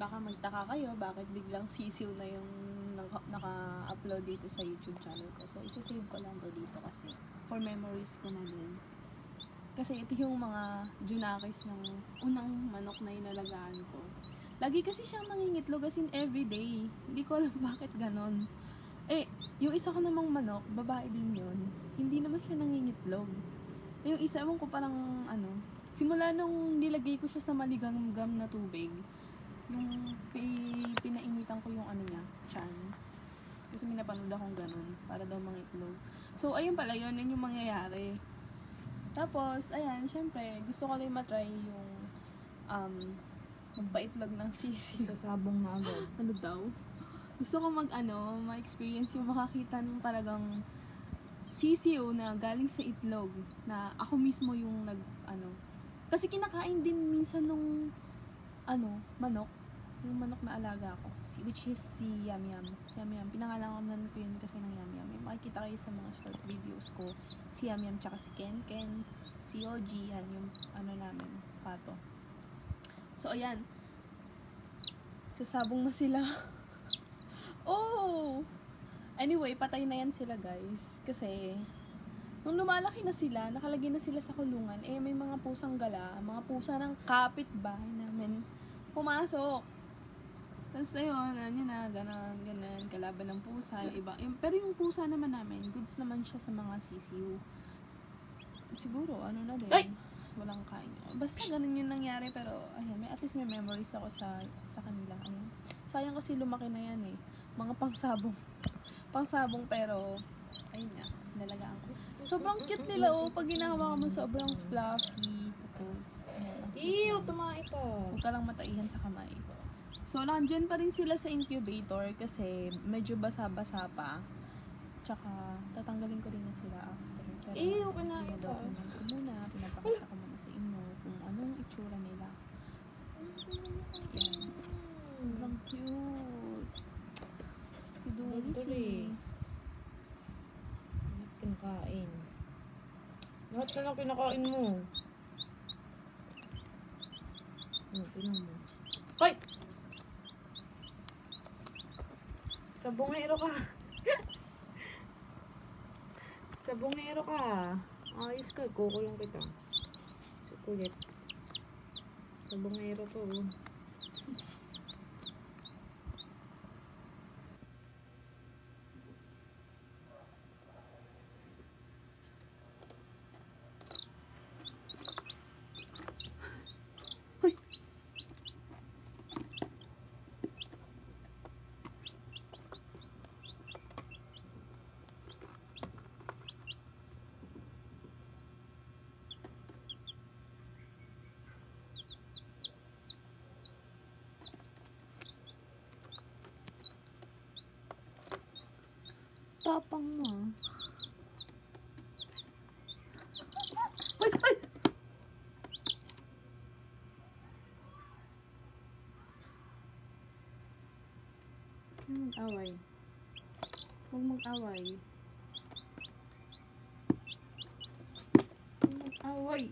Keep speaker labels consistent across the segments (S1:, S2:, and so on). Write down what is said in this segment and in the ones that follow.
S1: baka magtaka kayo bakit biglang sisiw na yung naka-upload dito sa YouTube channel ko. So, isa-save ko lang to dito kasi for memories ko na din. Kasi ito yung mga junakis ng unang manok na inalagaan ko. Lagi kasi siyang nangingitlog as in everyday. Hindi ko alam bakit ganon. Eh, yung isa ko namang manok, babae din yun. Hindi naman siya nangingitlog. Yung isa, ewan ko parang simula nung nilagay ko siya sa maligamgam na tubig, yung pinainitan ko yung niya, chan. Kasi may napanood akong ganun, para daw mangitlog. So, ayun pala yun yung mangyayari. Tapos, ayan, syempre, gusto ko rin matry yung magpaitlog ng sisiw.
S2: Sa sabong na agad.
S1: Ano daw? Gusto ko ma-experience yung makakita ng talagang sisiw na galing sa itlog na ako mismo yung kasi kinakain din minsan nung manok, yung manok na alaga ko, which is si Yam Yam. Yam Yam, pinangalanan ko yun kasi ng Yam Yam. Makikita kayo sa mga short videos ko, si Yam Yam tsaka si Ken Ken, si Yoji, yan yung namin, pato. So ayan, sasabong na sila. Oh! Anyway, patay na yan sila guys. Kasi, nung lumalaki na sila, nakalagay na sila sa kulungan, may mga pusang gala, mga pusa ng kapitbahay namin, pumasok. Tapos na yun ganon, kalaban ng pusa, yung iba. Pero yung pusa naman namin, goods naman siya sa mga sisiw. Siguro, na din.
S2: Ay!
S1: Walang kain. Basta ganun yung nangyari, pero, ayan, at least may memories ako sa kanila. Ayan. Sayang kasi lumaki na yan mga pangsabong pero ayun nga, nalagaan ko. Sobrang cute nila pag ginawa mo sobrang fluffy, tapos
S2: Ew, tumae ka.
S1: huwag ka lang mataihan sa kamay. So, nandyan pa rin sila sa incubator kasi medyo basa-basa pa. Tsaka, tatanggalin ko rin na sila after. Pero,
S2: Ew, kinain ka.
S1: pinadocument ko muna, pinapakita ko muna sa inyo kung anong itsura nila. Yan. Sobrang cute. Si Doris
S2: Kinakain. Lahat ka lang kinakain mo. Tinan mo. Hoy! Sabongero ka. Sabongero ka. Ayos ka. Kukulong kita. Sukulit. Sabongero to.
S1: Tapang mo. Ay! Mag-away. Huwag mag-away. Huwag mag-away.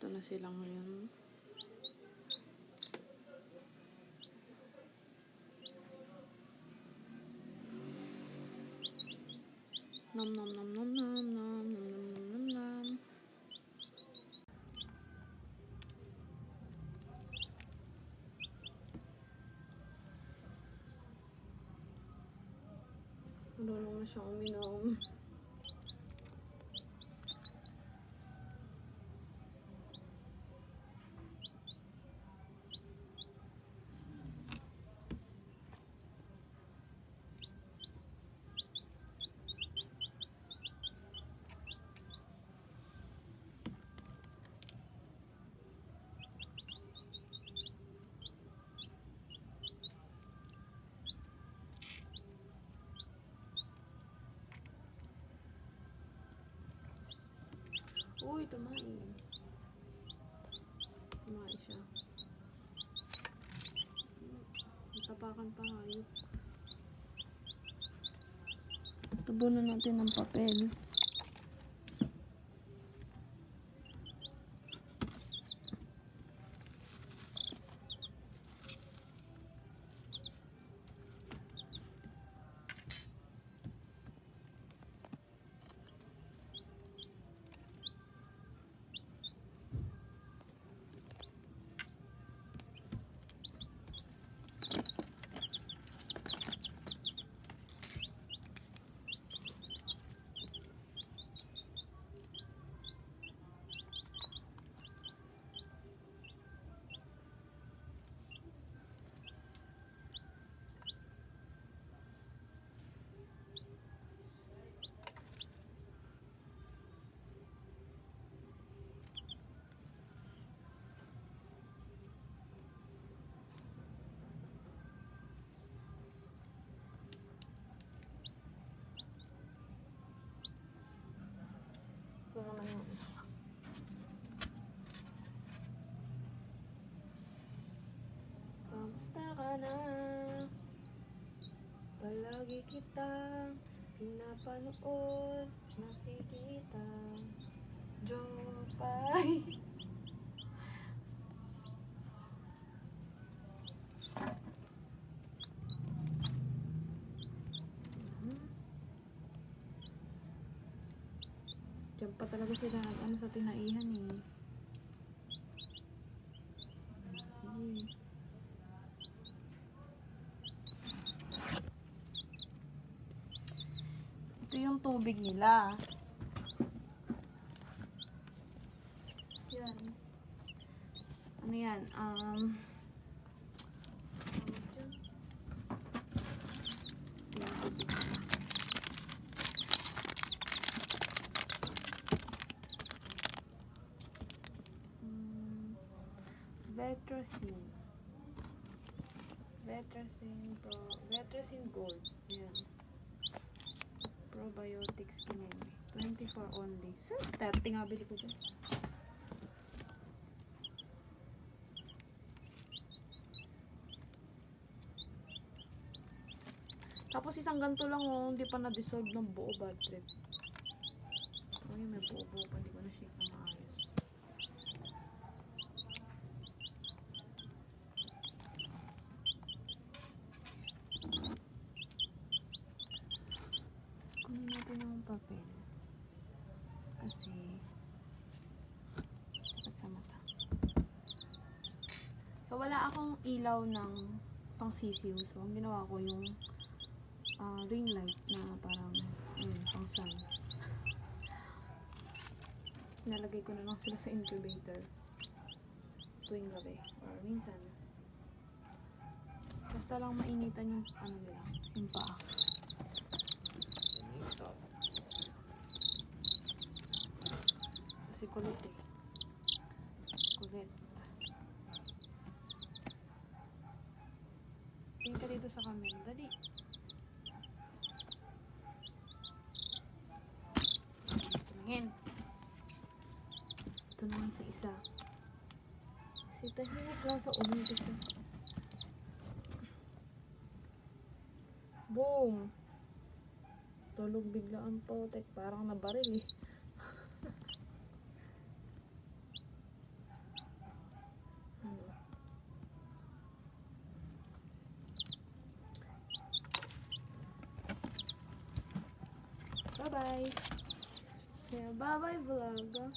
S2: Nandito na sila ngayon. Nom nom nom nom nom nom nom nom nom nom nom. Marunong na siyang uminom. Uy, tumain. Tumain siya. Tapakan pa hayop.
S1: Tabunan natin ng papel.
S2: Ito naman yung isa. Kamusta ka na? Palagi kitang pinapanood, nakikita. Jopay. Diyan pa talaga sila ano sa tinaihan eh. Sige. Ito yung tubig nila. Yan. Ano yan? Vetracin. Vetracin Gold. Yan. Probiotics kineme. 24 only. So, 30 nga bili ko dyan. Tapos isang ganito lang oh, hindi pa na-dissolve ng buo, bad trip. Ay, may buo-buo pa, hindi ko na-shake na maayos. Kunin natin yung papel. Kasi, sakit sa mata. So, wala akong ilaw ng pangsisiw. So, ang ginawa ko yung ring light na parang pang sun. Nalagay ko na lang sila sa incubator tuwing gabi or minsan basta lang mainitan yung ano nila, yung paa. Ito si kulit eh, kulit. Tingin ka dito sa camera, dali. Tingin. Ito naman sa isa. Kasi tahimik lang sa ulo isa. Boom! Tulog bigla ang potek. Parang nabaril eh. Bye-bye. Say bye-bye vlog.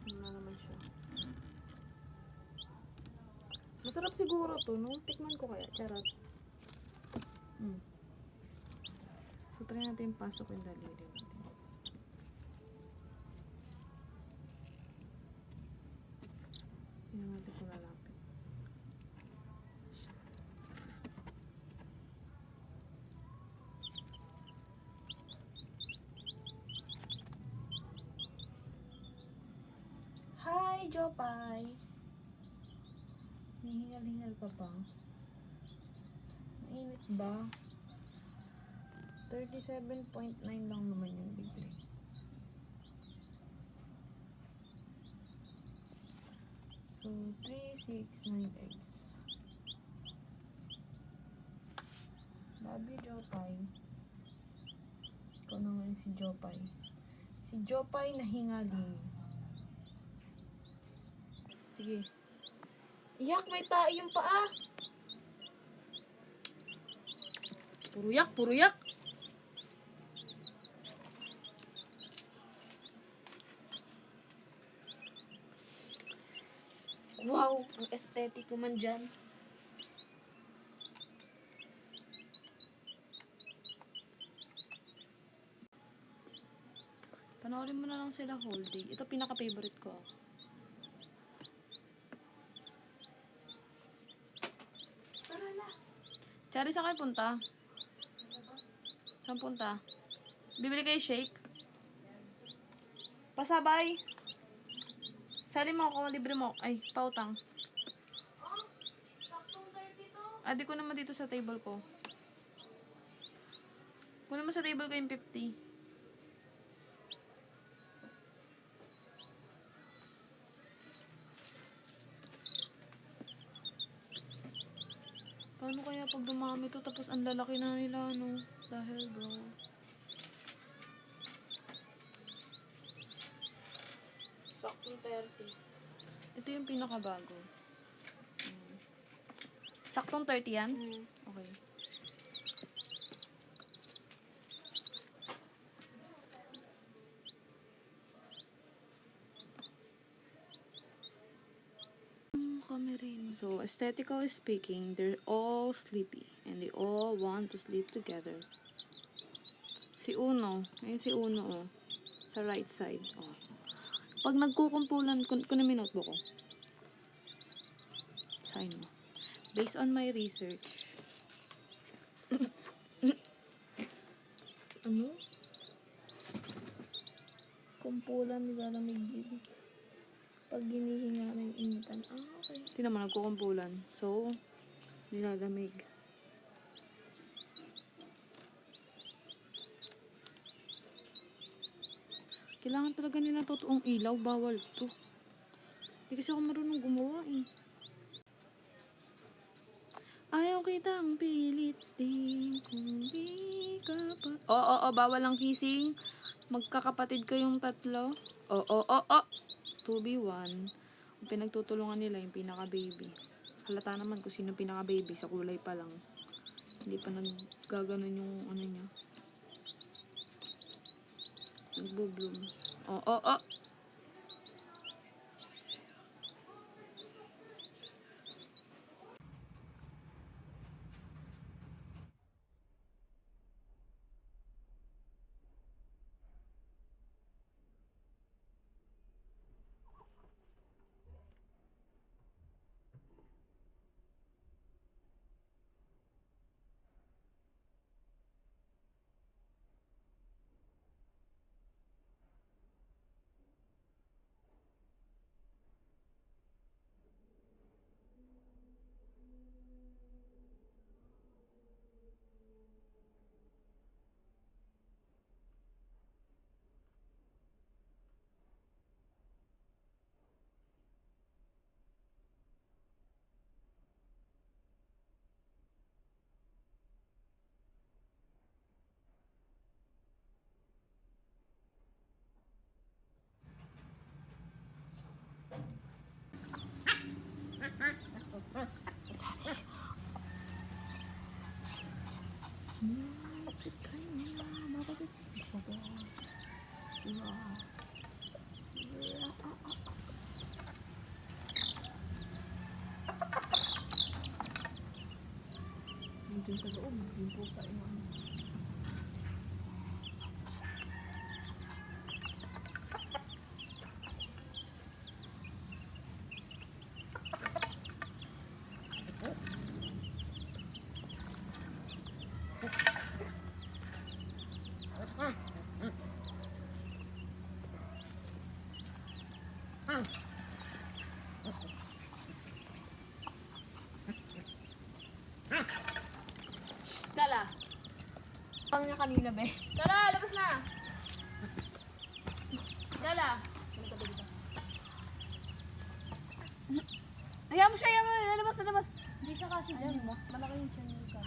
S2: Wala naman siya. Masarap siguro to, no? Tikman ko kaya. Charot. So, try natin pasok yung daliri natin. Tingnan natin kung lalapit. Hi, Jopay! Nihingal-hingal ka pa. Mainit ba? 37.9 lang naman yung degree. So, 369x. Love you, Jopay. Ikaw na ngayon si Jopay. Si Jopay na hingali. Sige. Yak, may tae yung paa. Puro yak, puro yak. Wow, ang aesthetic ko man dyan. Panoorin mo na lang sila whole day. Ito pinaka-favorite ko. Tara na. Chari, saan kayo punta? Saan punta? Bibili kayo shake? Pasabay. Sali mo ako, libre mo. Ay, pautang. Di ko naman dito sa table ko. Kunin mo sa table ko yung 50. Paano kaya pag dumami to tapos ang lalaki na nila, no? Dahil, bro. Saktong 30. Ito yung pinakabago. Saktong 30 yan? Okay. So, aesthetically speaking, they're all sleepy. And they all want to sleep together. Si Uno. Ayun si Uno, oh. Sa right side, oh. Pag nagkukumpulan, kunin mo yung notebook ko. Sign mo. Based on my research. Ano? Kumpulan, nilalamig din. Pag ginihinga ng initan. Okay. Tingnan mo, nagkukumpulan. So, nilalamig. Kailangan talaga nila totoong ilaw. Bawal to. Hindi kasi ako marunong gumawa eh. Ayaw kitang pilitin kung di ka pa... Oo, bawal ang kissing. Magkakapatid kayong tatlo. Oo. 2v1. Ang pinagtutulungan nila yung pinaka-baby. Halata naman kung sino pinaka-baby sa kulay pa lang. Hindi pa naggaganon yung ano niya. Nagbo-bloom. Oo.
S1: pusa yun.
S2: Kala.
S1: Pang niya kanina, be.
S2: Kala, labas na. Kala.
S1: Ayaw mo siya, ayaw mo. Labas, labas.
S2: Hindi siya kasi dyan.
S1: Malaki yung channel ka.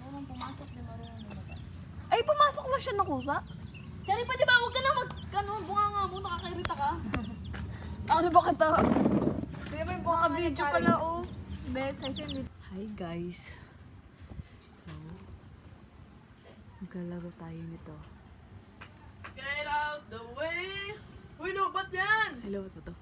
S2: Marunong pumasok, di marunong lumabas.
S1: Ay, pumasok lang siya ng kusa.
S2: Kaya pa, di ba? Huwag ka na bunga nga mo, nakakairita ka.
S1: Ano ba kita? Kaya may baka-video pala, oh. Bet, sa'yo.
S3: Hi guys. So, maglalaro tayo nito.
S2: Get out the way! Uy, no, ba't yan?
S3: Hello, what to?